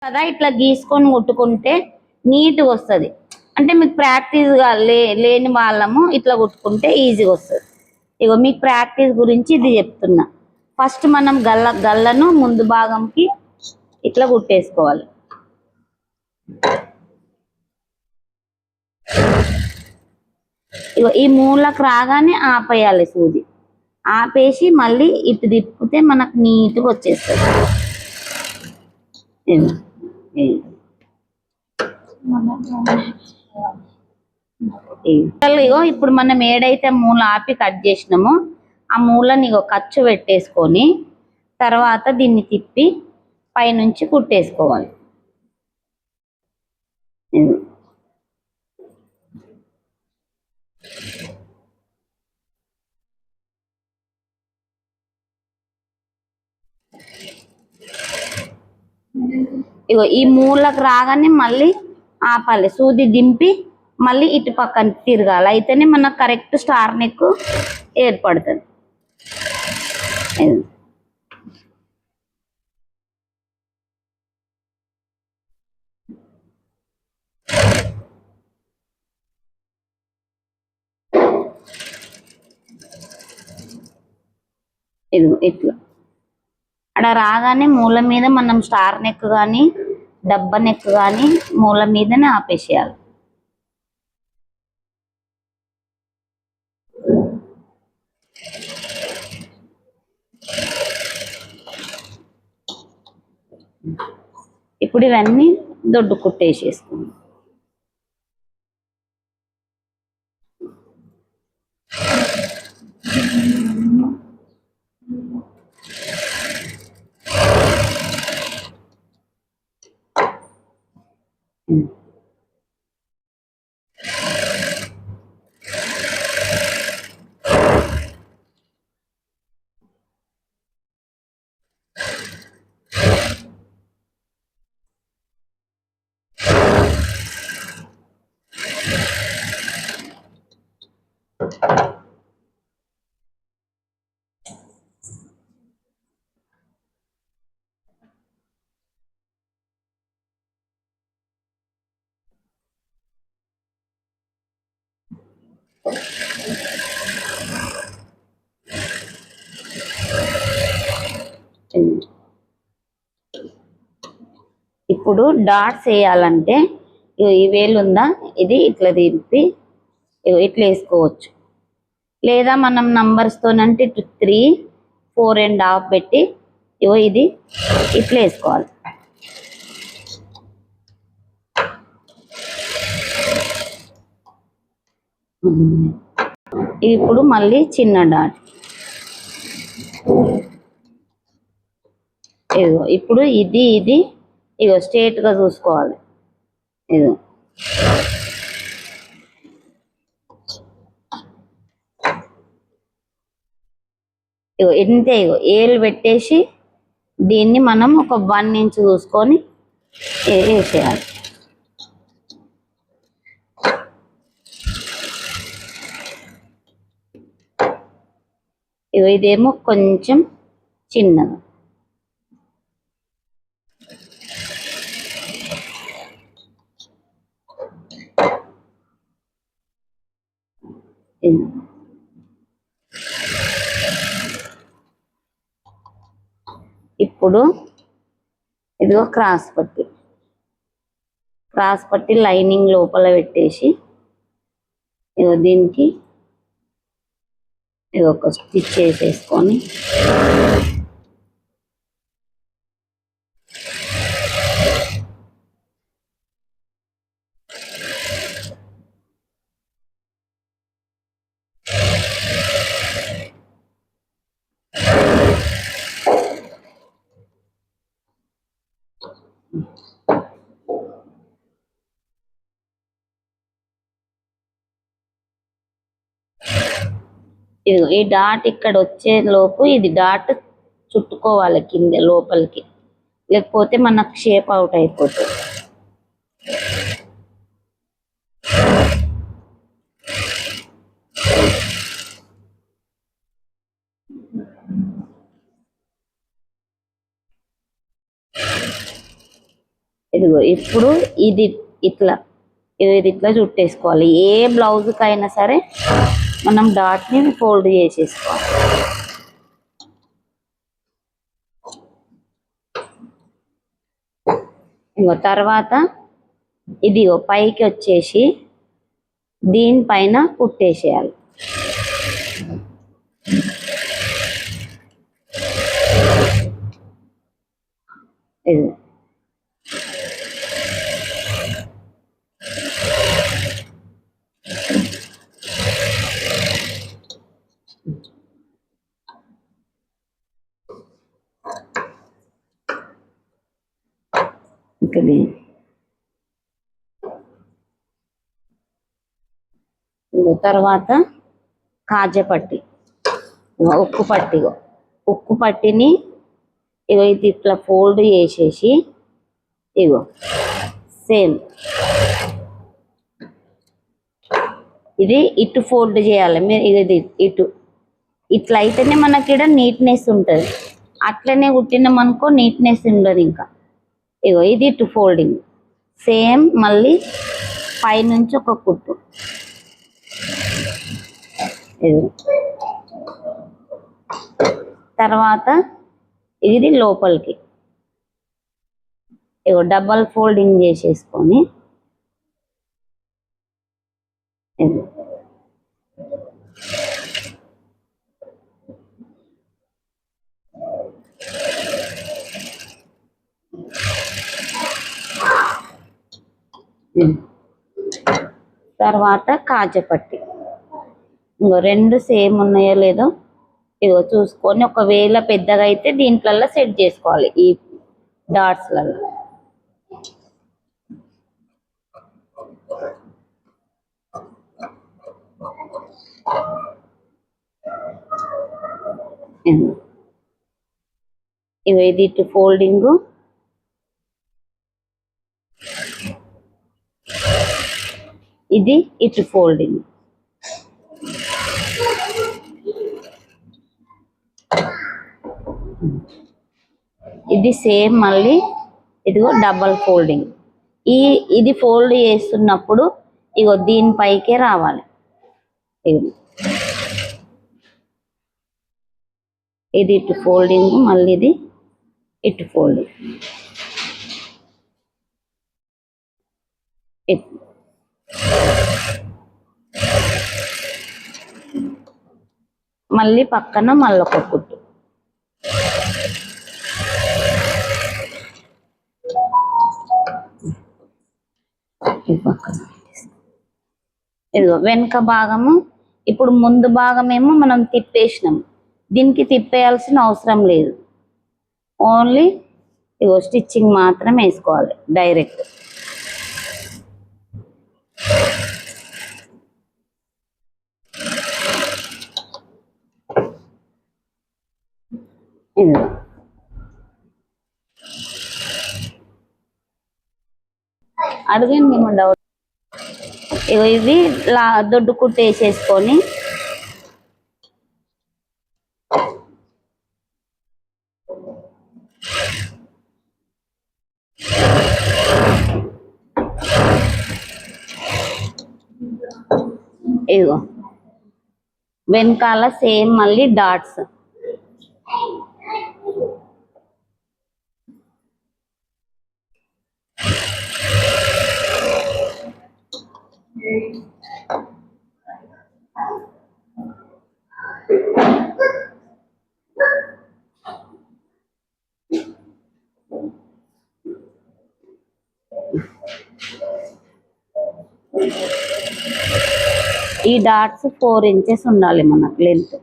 కదా ఇట్లా గీసుకొని కుట్టుకుంటే నీట్గా వస్తుంది. అంటే మీకు ప్రాక్టీస్గా లేని వాళ్ళము ఇట్లా కుట్టుకుంటే ఈజీగా వస్తుంది. ఇగో మీకు ప్రాక్టీస్ గురించి ఇది చెప్తున్నా. ఫస్ట్ మనం గల్లను ముందు భాగంకి ఇట్లా కుట్టేసుకోవాలి. ఇగో ఈ మూలకు రాగానే ఆపేయాలి సూది. ఆపేసి మళ్ళీ ఇటు తిప్పితే మనకు నీట్గా వచ్చేస్తుంది. ఇగో ఇప్పుడు మనం ఏడైతే మూల ఆపి కట్ చేసినామో ఆ మూలని ఇగో ఖర్చు పెట్టేసుకొని తర్వాత దీన్ని తిప్పి పైనుంచి కుట్టేసుకోవాలి. ఇగో ఈ మూలకు రాగానే మళ్ళీ ఆపాలి, సూది దింపి మళ్ళీ ఇటు పక్కన తిరగాలి. అయితేనే మనకు కరెక్ట్ స్టార్ నెక్ ఏర్పడుతుంది. ఇది ఇట్లా అక్కడ రాగానే మూల మీద మనం స్టార్ నెక్ కానీ డబ్బా నెక్ కానీ మూల మీదనే ఆపేసేయాలి. ఇప్పుడు ఇవన్నీ దొడ్డు కుట్టేసేసుకుందాం. ఇప్పుడు డాట్స్ వేయాలంటే ఈ వేలు ఉందా, ఇది ఇట్లా తిప్పి ఇట్లా వేసుకోవచ్చు. లేదా మనం నంబర్స్తోనంటే 3, 4.5 పెట్టి ఇది ఇట్లా వేసుకోవాలి. ఇప్పుడు మళ్ళీ చిన్న డాట్. ఇదిగో ఇప్పుడు ఇది ఇగో స్ట్రేట్గా చూసుకోవాలి. ఇదిగో ఇంతే. ఇగో ఏలు పెట్టేసి దీన్ని మనం ఒక 1 ఇంచ్ చూసుకొని వేసేయాలి. ఇదేమో కొంచెం చిన్నగా. ఇప్పుడు ఇదిగో క్రాస్ పట్టి లైనింగ్ లోపల పెట్టేసి దీనికి ఇది ఒక స్టిచ్ వేసేసుకొని ఈ డాట్ ఇక్కడ వచ్చే లోపు ఇది డాట్ చుట్టుకోవాలి కింద లోపలికి, లేకపోతే మనకు షేప్ అవుట్ అయిపోతుంది. ఇదిగో ఇప్పుడు ఇది ఇట్లా ఇది ఇట్లా చుట్టేసుకోవాలి. ఏ బ్లౌజ్కి అయినా సరే మనం డాట్ని ఫోల్డ్ చేసేసుకోవాలి. ఇంకో తర్వాత ఇదిగో పైకి వచ్చేసి దీనిపైన కుట్టేసేయాలి. ఇది తర్వాత కాజపట్టి ఉక్కు పట్టి ఉక్కు పట్టిని ఇగో ఇది ఇట్లా ఫోల్డ్ చేసేసి ఇగో సేమ్ ఇది ఇటు ఫోల్డ్ చేయాలి మీరు. ఇది ఇటు ఇట్లా అయితేనే మనకి ఇక్కడ నీట్నెస్ ఉంటుంది. అట్లనే కుట్టినామనుకో నీట్నెస్ ఉండదు. ఇంకా ఇగో ఇది ఇటు ఫోల్డింగ్ సేమ్. మళ్ళీ పైనుంచి ఒక కుట్టు ఇది, తర్వాత ఇది లోపలికి ఇగో డబల్ ఫోల్డింగ్ చేసేసుకొని ఇది తర్వాత కాజపట్టి ఇంకో రెండు సేమ్ ఉన్నాయో లేదో ఇగో చూసుకొని, ఒకవేళ పెద్దగా అయితే దీంట్లల్లో సెట్ చేసుకోవాలి ఈ డాట్స్లలో. ఇగో ఇది ఇటు ఫోల్డింగ్, ఇది ఇటు ఫోల్డింగ్. ఇది సేమ్. మళ్ళీ ఇదిగో డబల్ ఫోల్డింగ్. ఇది ఫోల్డ్ చేస్తున్నప్పుడు ఇగో దీనిపైకే రావాలి. ఇది ఇటు ఫోల్డింగ్, మళ్ళీ ఇది ఇటు ఫోల్డింగ్. మళ్ళీ పక్కన మళ్ళొక కుట్టు. ఇదిగో వెనుక భాగము. ఇప్పుడు ముందు భాగమేమో మనం తిప్పేసినాం, దీనికి తిప్పేయాల్సిన అవసరం లేదు. ఓన్లీ ఇగో స్టిచ్చింగ్ మాత్రం వేసుకోవాలి డైరెక్ట్. అడగండి ఏమో డౌట్. ఇగో ఇవి దొడ్డు కుట్టు వేసేసుకొని ఇదిగో వెనకాల సేమ్ మళ్ళీ డాట్స్. ఈ డాట్స్ 4 ఇంచెస్ ఉండాలి మనకు లెంత్.